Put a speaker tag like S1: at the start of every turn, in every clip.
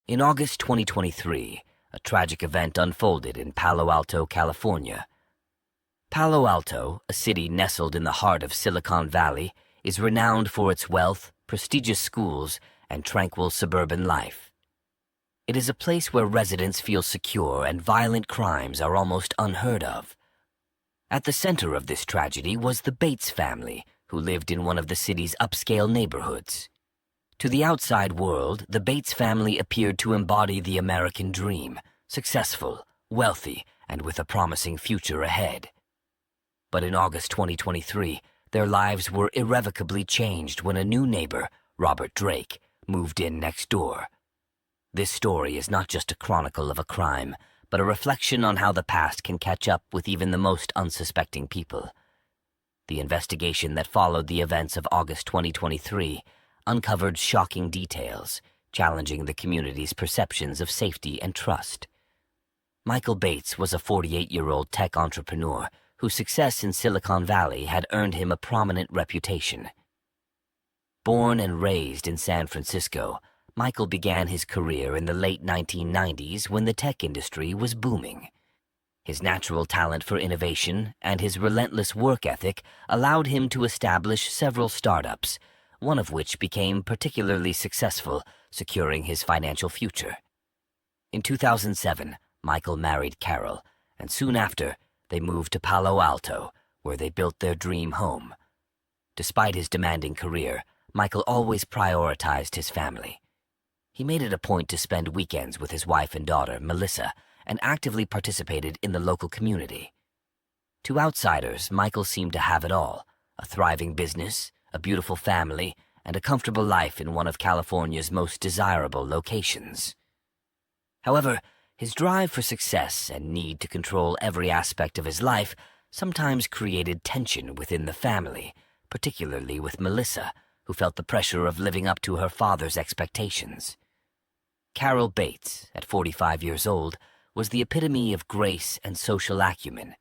S1: In August 2023, a tragic event unfolded in Palo Alto, California. Palo Alto, a city nestled in the heart of Silicon Valley, is renowned for its wealth, prestigious schools, and tranquil suburban life. It is a place where residents feel secure and violent crimes are almost unheard of. At the center of this tragedy was the Bates family, who lived in one of the city's upscale neighborhoods. To the outside world, the Bates family appeared to embody the American dream, successful, wealthy, and with a promising future ahead. But in August 2023, their lives were irrevocably changed when a new neighbor, Robert Drake, moved in next door. This story is not just a chronicle of a crime, but a reflection on how the past can catch up with even the most unsuspecting people. The investigation that followed the events of August 2023 uncovered shocking details, challenging the community's perceptions of safety and trust. Michael Bates was a 48-year-old tech entrepreneur whose success in Silicon Valley had earned him a prominent reputation. Born and raised in San Francisco, Michael began his career in the late 1990s when the tech industry was booming. His natural talent for innovation and his relentless work ethic allowed him to establish several startups, one of which became particularly successful, securing his financial future. In 2007, Michael married Carol, and soon after, they moved to Palo Alto, where they built their dream home. Despite his demanding career, Michael always prioritized his family. He made it a point to spend weekends with his wife and daughter, Melissa, and actively participated in the local community. To outsiders, Michael seemed to have it all: a thriving business, a beautiful family, and a comfortable life in one of California's most desirable locations. However, his drive for success and need to control every aspect of his life sometimes created tension within the family, particularly with Melissa, who felt the pressure of living up to her father's expectations. Carol Bates, at 45 years old, was the epitome of grace and social acumen.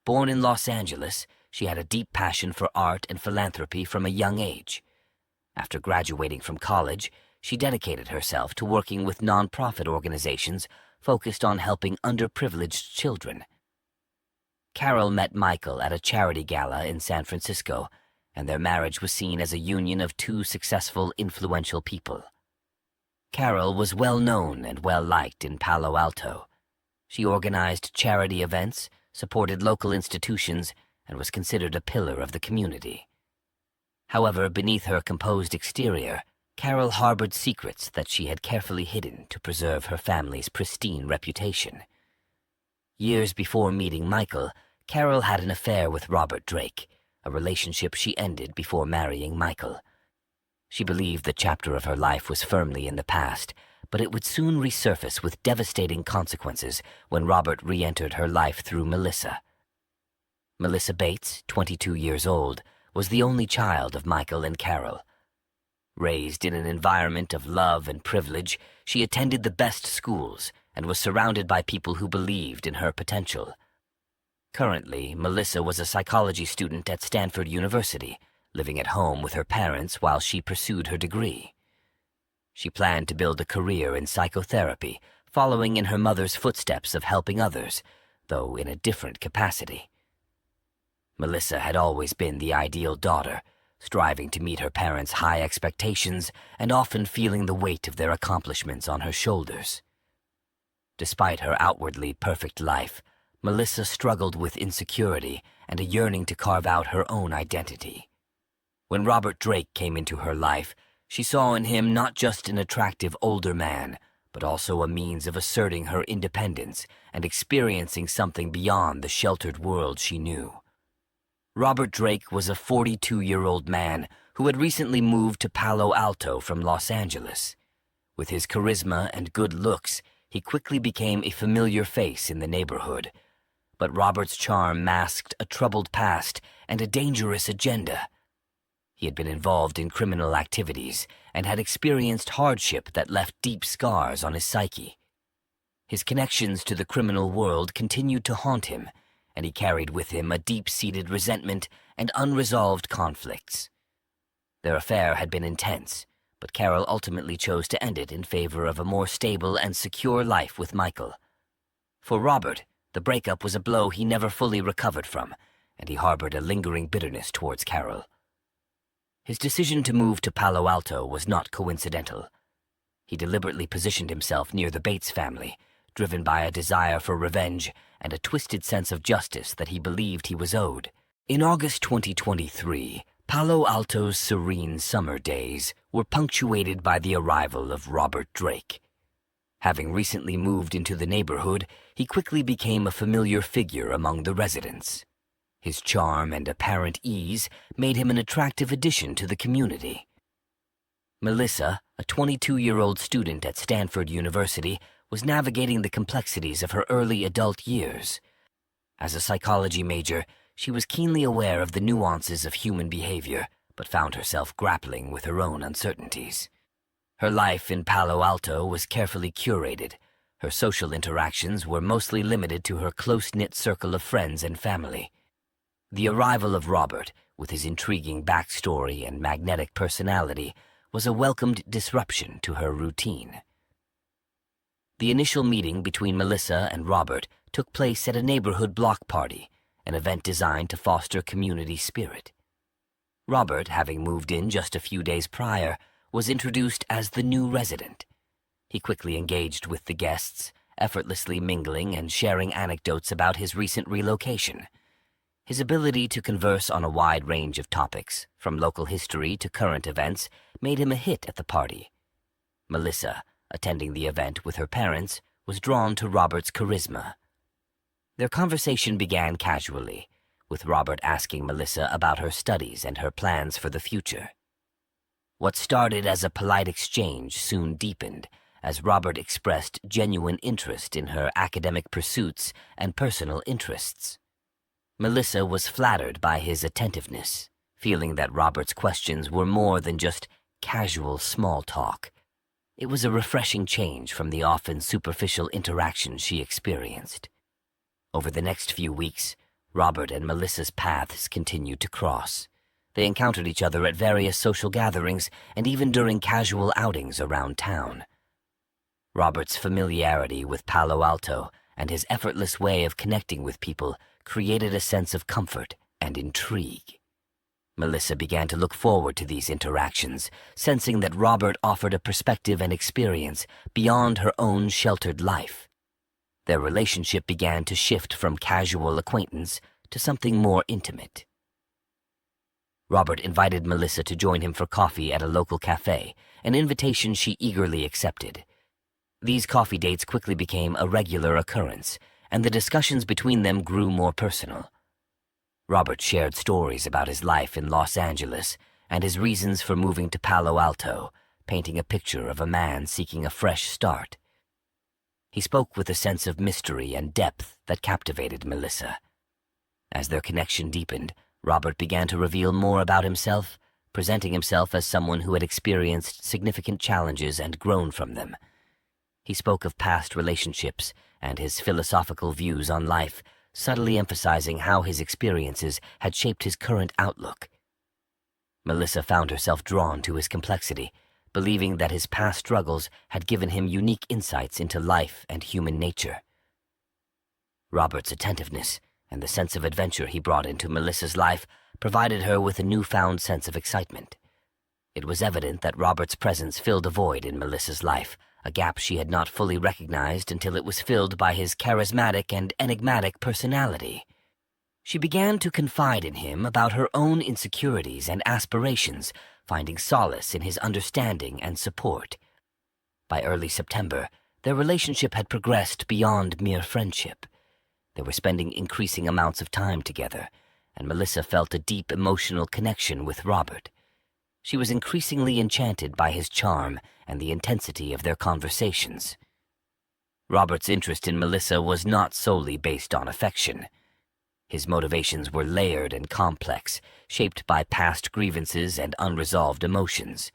S1: Born in Los Angeles, she had a deep passion for art and philanthropy from a young age. After graduating from college, she dedicated herself to working with nonprofit organizations focused on helping underprivileged children. Carol met Michael at a charity gala in San Francisco, and their marriage was seen as a union of two successful, influential people. Carol was well known and well liked in Palo Alto. She organized charity events, supported local institutions, and was considered a pillar of the community. However, beneath her composed exterior, Carol harbored secrets that she had carefully hidden to preserve her family's pristine reputation. Years before meeting Michael, Carol had an affair with Robert Drake, a relationship she ended before marrying Michael. She believed the chapter of her life was firmly in the past, but it would soon resurface with devastating consequences when Robert re-entered her life through Melissa. Melissa Bates, 22 years old, was the only child of Michael and Carol. Raised in an environment of love and privilege, she attended the best schools and was surrounded by people who believed in her potential. Currently, Melissa was a psychology student at Stanford University, living at home with her parents while she pursued her degree. She planned to build a career in psychotherapy, following in her mother's footsteps of helping others, though in a different capacity. Melissa had always been the ideal daughter, striving to meet her parents' high expectations and often feeling the weight of their accomplishments on her shoulders. Despite her outwardly perfect life, Melissa struggled with insecurity and a yearning to carve out her own identity. When Robert Drake came into her life, she saw in him not just an attractive older man, but also a means of asserting her independence and experiencing something beyond the sheltered world she knew. Robert Drake was a 42-year-old man who had recently moved to Palo Alto from Los Angeles. With his charisma and good looks, he quickly became a familiar face in the neighborhood. But Robert's charm masked a troubled past and a dangerous agenda. He had been involved in criminal activities and had experienced hardship that left deep scars on his psyche. His connections to the criminal world continued to haunt him, and he carried with him a deep-seated resentment and unresolved conflicts. Their affair had been intense, but Carol ultimately chose to end it in favor of a more stable and secure life with Michael. For Robert, the breakup was a blow he never fully recovered from, and he harbored a lingering bitterness towards Carol. His decision to move to Palo Alto was not coincidental. He deliberately positioned himself near the Bates family, driven by a desire for revenge and a twisted sense of justice that he believed he was owed. In August 2023, Palo Alto's serene summer days were punctuated by the arrival of Robert Drake. Having recently moved into the neighborhood, he quickly became a familiar figure among the residents. His charm and apparent ease made him an attractive addition to the community. Melissa, a 22-year-old student at Stanford University, was navigating the complexities of her early adult years. As a psychology major, she was keenly aware of the nuances of human behavior, but found herself grappling with her own uncertainties. Her life in Palo Alto was carefully curated. Her social interactions were mostly limited to her close-knit circle of friends and family. The arrival of Robert, with his intriguing backstory and magnetic personality, was a welcomed disruption to her routine. The initial meeting between Melissa and Robert took place at a neighborhood block party, an event designed to foster community spirit. Robert, having moved in just a few days prior, was introduced as the new resident. He quickly engaged with the guests, effortlessly mingling and sharing anecdotes about his recent relocation. His ability to converse on a wide range of topics, from local history to current events, made him a hit at the party. Melissa, attending the event with her parents, was drawn to Robert's charisma. Their conversation began casually, with Robert asking Melissa about her studies and her plans for the future. What started as a polite exchange soon deepened, as Robert expressed genuine interest in her academic pursuits and personal interests. Melissa was flattered by his attentiveness, feeling that Robert's questions were more than just casual small talk. It was a refreshing change from the often superficial interactions she experienced. Over the next few weeks, Robert and Melissa's paths continued to cross. They encountered each other at various social gatherings and even during casual outings around town. Robert's familiarity with Palo Alto and his effortless way of connecting with people created a sense of comfort and intrigue. Melissa began to look forward to these interactions, sensing that Robert offered a perspective and experience beyond her own sheltered life. Their relationship began to shift from casual acquaintance to something more intimate. Robert invited Melissa to join him for coffee at a local cafe, an invitation she eagerly accepted. These coffee dates quickly became a regular occurrence, and the discussions between them grew more personal. Robert shared stories about his life in Los Angeles and his reasons for moving to Palo Alto, painting a picture of a man seeking a fresh start. He spoke with a sense of mystery and depth that captivated Melissa. As their connection deepened, Robert began to reveal more about himself, presenting himself as someone who had experienced significant challenges and grown from them. He spoke of past relationships and his philosophical views on life, subtly emphasizing how his experiences had shaped his current outlook. Melissa found herself drawn to his complexity, believing that his past struggles had given him unique insights into life and human nature. Robert's attentiveness and the sense of adventure he brought into Melissa's life provided her with a newfound sense of excitement. It was evident that Robert's presence filled a void in Melissa's life, a gap she had not fully recognized until it was filled by his charismatic and enigmatic personality. She began to confide in him about her own insecurities and aspirations, finding solace in his understanding and support. By early September, their relationship had progressed beyond mere friendship. They were spending increasing amounts of time together, and Melissa felt a deep emotional connection with Robert. She was increasingly enchanted by his charm and the intensity of their conversations. Robert's interest in Melissa was not solely based on affection. His motivations were layered and complex, shaped by past grievances and unresolved emotions.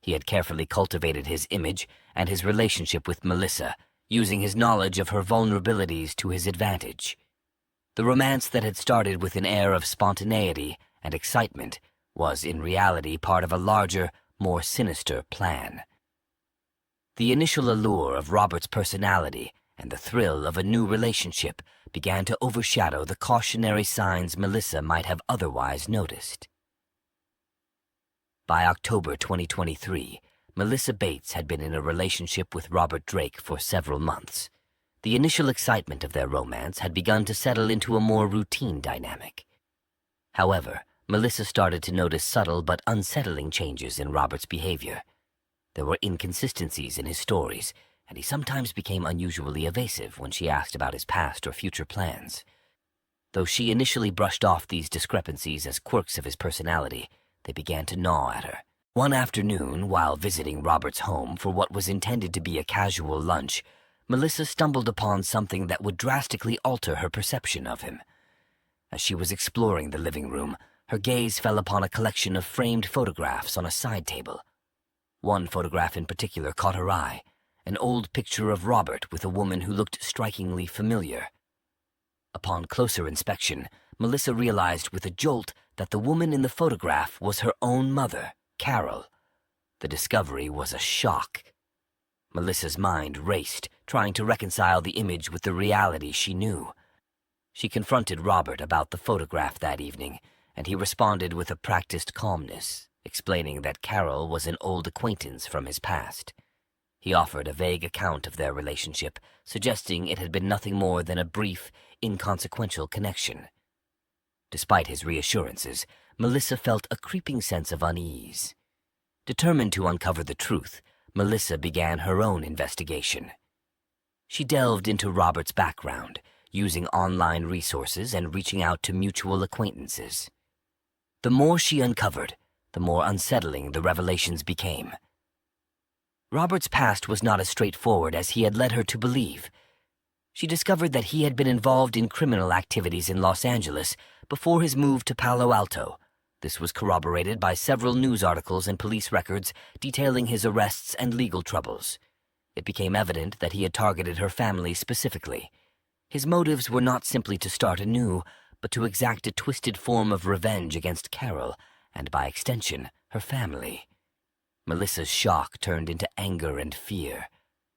S1: He had carefully cultivated his image and his relationship with Melissa, using his knowledge of her vulnerabilities to his advantage. The romance that had started with an air of spontaneity and excitement was in reality part of a larger, more sinister plan. The initial allure of Robert's personality and the thrill of a new relationship began to overshadow the cautionary signs Melissa might have otherwise noticed. By October 2023, Melissa Bates had been in a relationship with Robert Drake for several months. The initial excitement of their romance had begun to settle into a more routine dynamic. However, Melissa started to notice subtle but unsettling changes in Robert's behavior. There were inconsistencies in his stories, and he sometimes became unusually evasive when she asked about his past or future plans. Though she initially brushed off these discrepancies as quirks of his personality, they began to gnaw at her. One afternoon, while visiting Robert's home for what was intended to be a casual lunch, Melissa stumbled upon something that would drastically alter her perception of him. As she was exploring the living room, her gaze fell upon a collection of framed photographs on a side table. One photograph in particular caught her eye, an old picture of Robert with a woman who looked strikingly familiar. Upon closer inspection, Melissa realized with a jolt that the woman in the photograph was her own mother, Carol. The discovery was a shock. Melissa's mind raced, trying to reconcile the image with the reality she knew. She confronted Robert about the photograph that evening, and he responded with a practiced calmness, explaining that Carol was an old acquaintance from his past. He offered a vague account of their relationship, suggesting it had been nothing more than a brief, inconsequential connection. Despite his reassurances, Melissa felt a creeping sense of unease. Determined to uncover the truth, Melissa began her own investigation. She delved into Robert's background, using online resources and reaching out to mutual acquaintances. The more she uncovered, the more unsettling the revelations became. Robert's past was not as straightforward as he had led her to believe. She discovered that he had been involved in criminal activities in Los Angeles before his move to Palo Alto. This was corroborated by several news articles and police records detailing his arrests and legal troubles. It became evident that he had targeted her family specifically. His motives were not simply to start anew, but to exact a twisted form of revenge against Carol, and by extension, her family. Melissa's shock turned into anger and fear.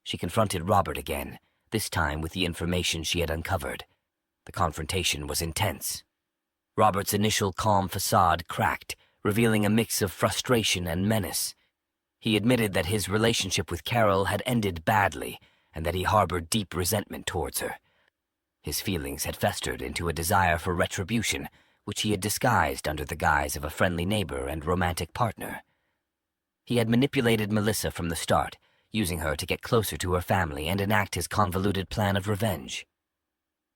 S1: She confronted Robert again, this time with the information she had uncovered. The confrontation was intense. Robert's initial calm facade cracked, revealing a mix of frustration and menace. He admitted that his relationship with Carol had ended badly, and that he harbored deep resentment towards her. His feelings had festered into a desire for retribution, which he had disguised under the guise of a friendly neighbor and romantic partner. He had manipulated Melissa from the start, using her to get closer to her family and enact his convoluted plan of revenge.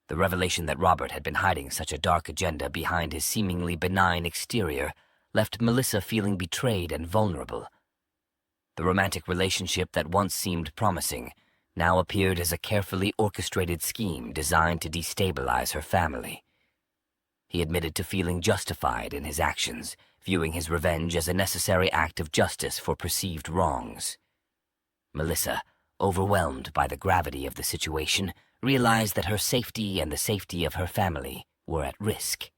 S1: The revelation that Robert had been hiding such a dark agenda behind his seemingly benign exterior left Melissa feeling betrayed and vulnerable. The romantic relationship that once seemed promising now appeared as a carefully orchestrated scheme designed to destabilize her family. He admitted to feeling justified in his actions, viewing his revenge as a necessary act of justice for perceived wrongs. Melissa, overwhelmed by the gravity of the situation, realized that her safety and the safety of her family were at risk.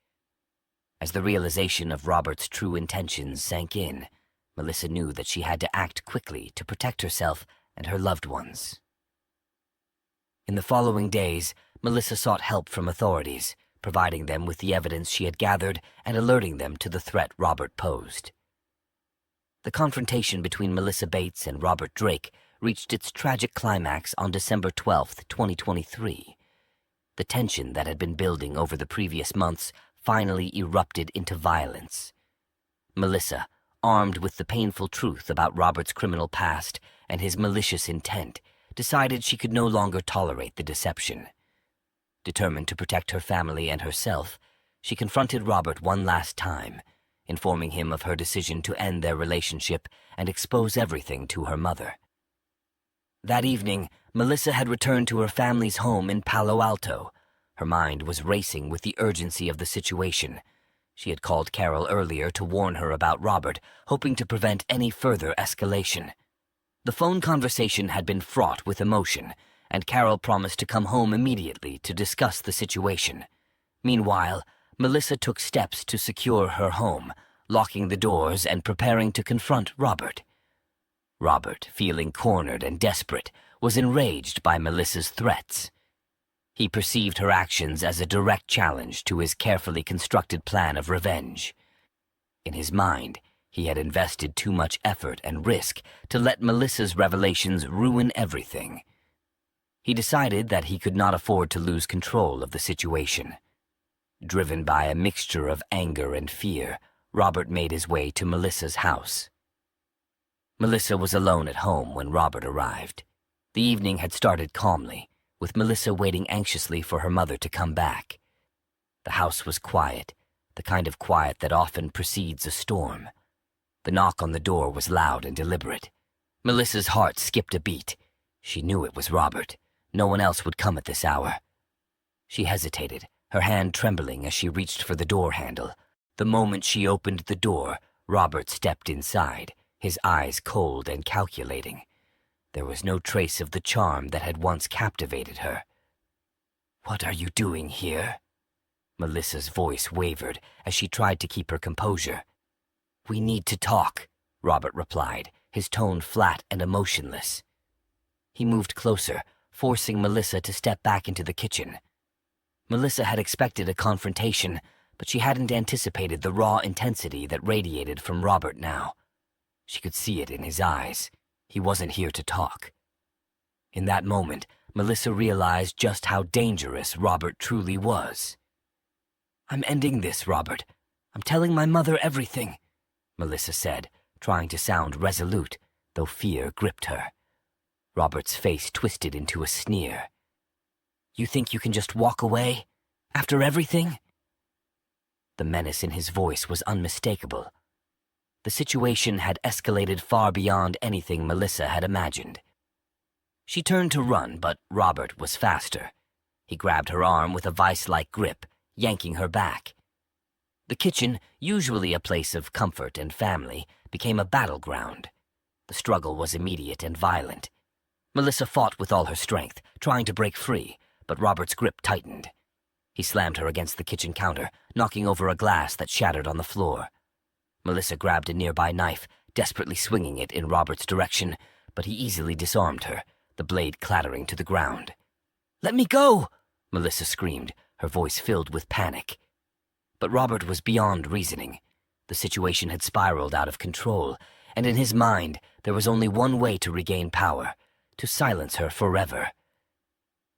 S1: As the realization of Robert's true intentions sank in, Melissa knew that she had to act quickly to protect herself and her loved ones. In the following days, Melissa sought help from authorities, providing them with the evidence she had gathered and alerting them to the threat Robert posed. The confrontation between Melissa Bates and Robert Drake reached its tragic climax on December 12, 2023. The tension that had been building over the previous months finally erupted into violence. Melissa, armed with the painful truth about Robert's criminal past and his malicious intent, decided she could no longer tolerate the deception. Determined to protect her family and herself, she confronted Robert one last time, informing him of her decision to end their relationship and expose everything to her mother. That evening, Melissa had returned to her family's home in Palo Alto. Her mind was racing with the urgency of the situation. She had called Carol earlier to warn her about Robert, hoping to prevent any further escalation. The phone conversation had been fraught with emotion, and Carol promised to come home immediately to discuss the situation. Meanwhile, Melissa took steps to secure her home, locking the doors and preparing to confront Robert. Robert, feeling cornered and desperate, was enraged by Melissa's threats. He perceived her actions as a direct challenge to his carefully constructed plan of revenge. In his mind, he had invested too much effort and risk to let Melissa's revelations ruin everything. He decided that he could not afford to lose control of the situation. Driven by a mixture of anger and fear, Robert made his way to Melissa's house. Melissa was alone at home when Robert arrived. The evening had started calmly, with Melissa waiting anxiously for her mother to come back. The house was quiet, the kind of quiet that often precedes a storm. The knock on the door was loud and deliberate. Melissa's heart skipped a beat. She knew it was Robert. No one else would come at this hour. She hesitated, her hand trembling as she reached for the door handle. The moment she opened the door, Robert stepped inside, his eyes cold and calculating. There was no trace of the charm that had once captivated her. "What are you doing here?" Melissa's voice wavered as she tried to keep her composure. "We need to talk," Robert replied, his tone flat and emotionless. He moved closer, forcing Melissa to step back into the kitchen. Melissa had expected a confrontation, but she hadn't anticipated the raw intensity that radiated from Robert now. She could see it in his eyes. He wasn't here to talk. In that moment, Melissa realized just how dangerous Robert truly was. "I'm ending this, Robert. I'm telling my mother everything," Melissa said, trying to sound resolute, though fear gripped her. Robert's face twisted into a sneer. "You think you can just walk away? After everything?" The menace in his voice was unmistakable. The situation had escalated far beyond anything Melissa had imagined. She turned to run, but Robert was faster. He grabbed her arm with a vice-like grip, yanking her back. The kitchen, usually a place of comfort and family, became a battleground. The struggle was immediate and violent. Melissa fought with all her strength, trying to break free, but Robert's grip tightened. He slammed her against the kitchen counter, knocking over a glass that shattered on the floor. Melissa grabbed a nearby knife, desperately swinging it in Robert's direction, but he easily disarmed her, the blade clattering to the ground. "Let me go!" Melissa screamed, her voice filled with panic. But Robert was beyond reasoning. The situation had spiraled out of control, and in his mind there was only one way to regain power, to silence her forever.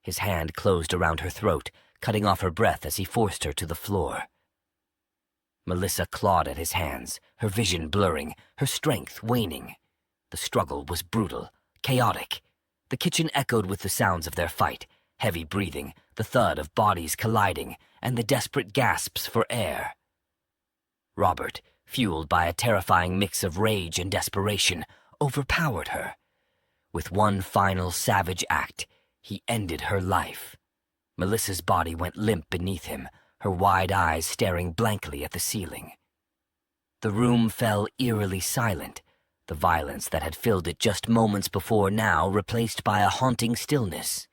S1: His hand closed around her throat, cutting off her breath as he forced her to the floor. Melissa clawed at his hands, her vision blurring, her strength waning. The struggle was brutal, chaotic. The kitchen echoed with the sounds of their fight, heavy breathing, the thud of bodies colliding, and the desperate gasps for air. Robert, fueled by a terrifying mix of rage and desperation, overpowered her. With one final savage act, he ended her life. Melissa's body went limp beneath him, her wide eyes staring blankly at the ceiling. The room fell eerily silent, the violence that had filled it just moments before now replaced by a haunting stillness.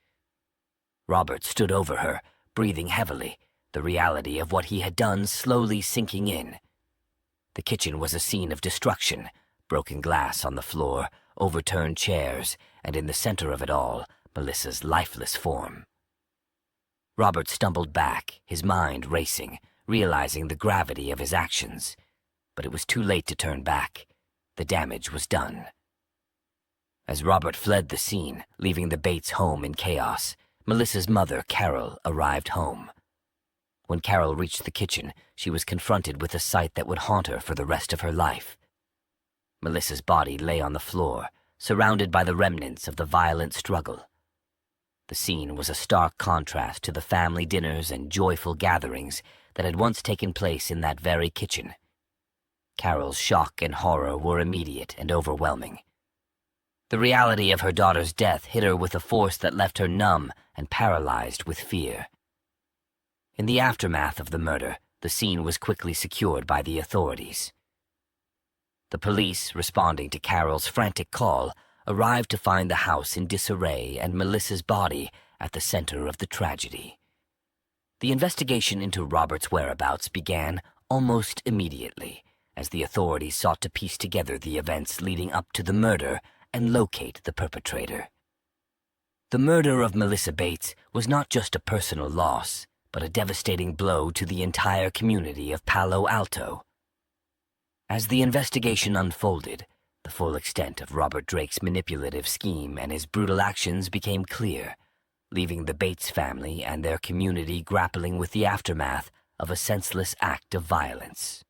S1: Robert stood over her, breathing heavily, the reality of what he had done slowly sinking in. The kitchen was a scene of destruction, broken glass on the floor, overturned chairs, and in the center of it all, Melissa's lifeless form. Robert stumbled back, his mind racing, realizing the gravity of his actions. But it was too late to turn back. The damage was done. As Robert fled the scene, leaving the Bates home in chaos, Melissa's mother, Carol, arrived home. When Carol reached the kitchen, she was confronted with a sight that would haunt her for the rest of her life. Melissa's body lay on the floor, surrounded by the remnants of the violent struggle. The scene was a stark contrast to the family dinners and joyful gatherings that had once taken place in that very kitchen. Carol's shock and horror were immediate and overwhelming. The reality of her daughter's death hit her with a force that left her numb and paralyzed with fear. In the aftermath of the murder, the scene was quickly secured by the authorities. The police, responding to Carol's frantic call, arrived to find the house in disarray and Melissa's body at the center of the tragedy. The investigation into Robert's whereabouts began almost immediately, as the authorities sought to piece together the events leading up to the murder and locate the perpetrator. The murder of Melissa Bates was not just a personal loss, but a devastating blow to the entire community of Palo Alto. As the investigation unfolded, the full extent of Robert Drake's manipulative scheme and his brutal actions became clear, leaving the Bates family and their community grappling with the aftermath of a senseless act of violence.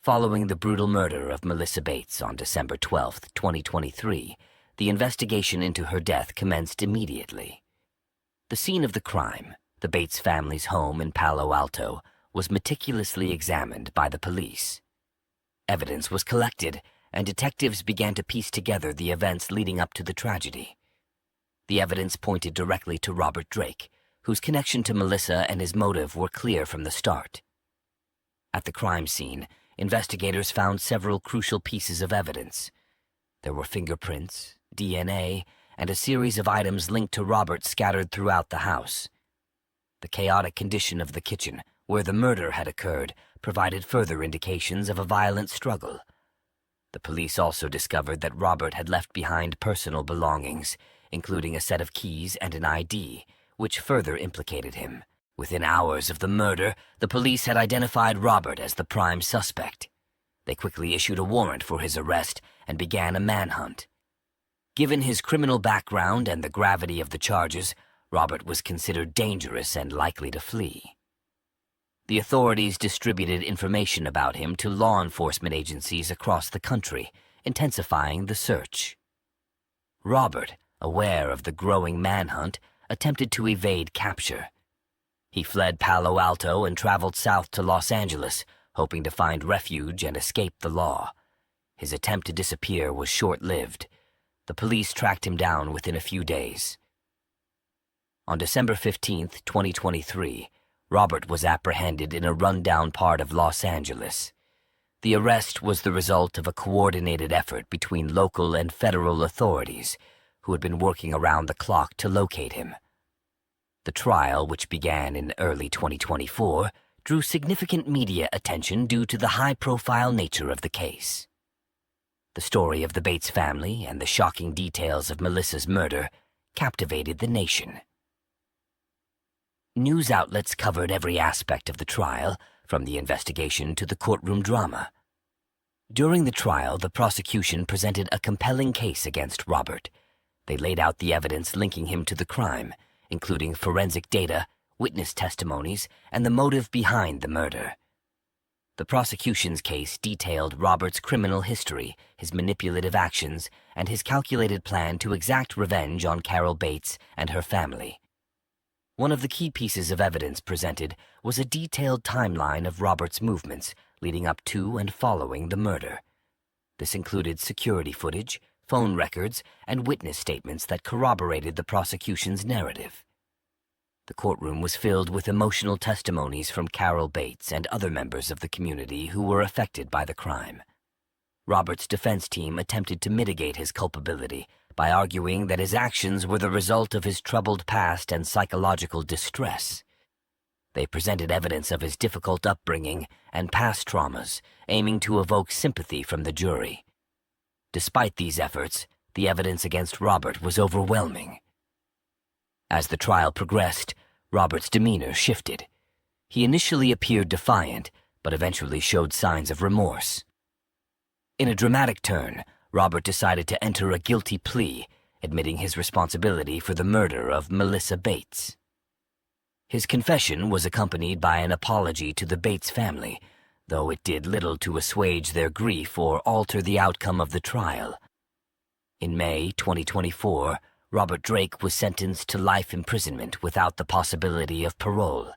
S1: Following the brutal murder of Melissa Bates on December 12, 2023, the investigation into her death commenced immediately. The scene of the crime, the Bates family's home in Palo Alto, was meticulously examined by the police. Evidence was collected, and detectives began to piece together the events leading up to the tragedy. The evidence pointed directly to Robert Drake, whose connection to Melissa and his motive were clear from the start. At the crime scene, investigators found several crucial pieces of evidence. There were fingerprints, DNA, and a series of items linked to Robert scattered throughout the house. The chaotic condition of the kitchen, where the murder had occurred, provided further indications of a violent struggle. The police also discovered that Robert had left behind personal belongings, including a set of keys and an ID, which further implicated him. Within hours of the murder, the police had identified Robert as the prime suspect. They quickly issued a warrant for his arrest and began a manhunt. Given his criminal background and the gravity of the charges, Robert was considered dangerous and likely to flee. The authorities distributed information about him to law enforcement agencies across the country, intensifying the search. Robert, aware of the growing manhunt, attempted to evade capture. He fled Palo Alto and traveled south to Los Angeles, hoping to find refuge and escape the law. His attempt to disappear was short-lived. The police tracked him down within a few days. On December 15, 2023, Robert was apprehended in a rundown part of Los Angeles. The arrest was the result of a coordinated effort between local and federal authorities, who had been working around the clock to locate him. The trial, which began in early 2024, drew significant media attention due to the high-profile nature of the case. The story of the Bates family and the shocking details of Melissa's murder captivated the nation. News outlets covered every aspect of the trial, from the investigation to the courtroom drama. During the trial, the prosecution presented a compelling case against Robert. They laid out the evidence linking him to the crime, including forensic data, witness testimonies, and the motive behind the murder. The prosecution's case detailed Robert's criminal history, his manipulative actions, and his calculated plan to exact revenge on Carol Bates and her family. One of the key pieces of evidence presented was a detailed timeline of Robert's movements leading up to and following the murder. This included security footage, phone records, and witness statements that corroborated the prosecution's narrative. The courtroom was filled with emotional testimonies from Carol Bates and other members of the community who were affected by the crime. Robert's defense team attempted to mitigate his culpability by arguing that his actions were the result of his troubled past and psychological distress. They presented evidence of his difficult upbringing and past traumas, aiming to evoke sympathy from the jury. Despite these efforts, the evidence against Robert was overwhelming. As the trial progressed, Robert's demeanor shifted. He initially appeared defiant, but eventually showed signs of remorse. In a dramatic turn, Robert decided to enter a guilty plea, admitting his responsibility for the murder of Melissa Bates. His confession was accompanied by an apology to the Bates family, though it did little to assuage their grief or alter the outcome of the trial. In May 2024, Robert Drake was sentenced to life imprisonment without the possibility of parole.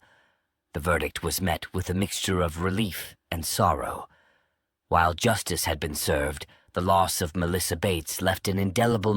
S1: The verdict was met with a mixture of relief and sorrow. While justice had been served, the loss of Melissa Bates left an indelible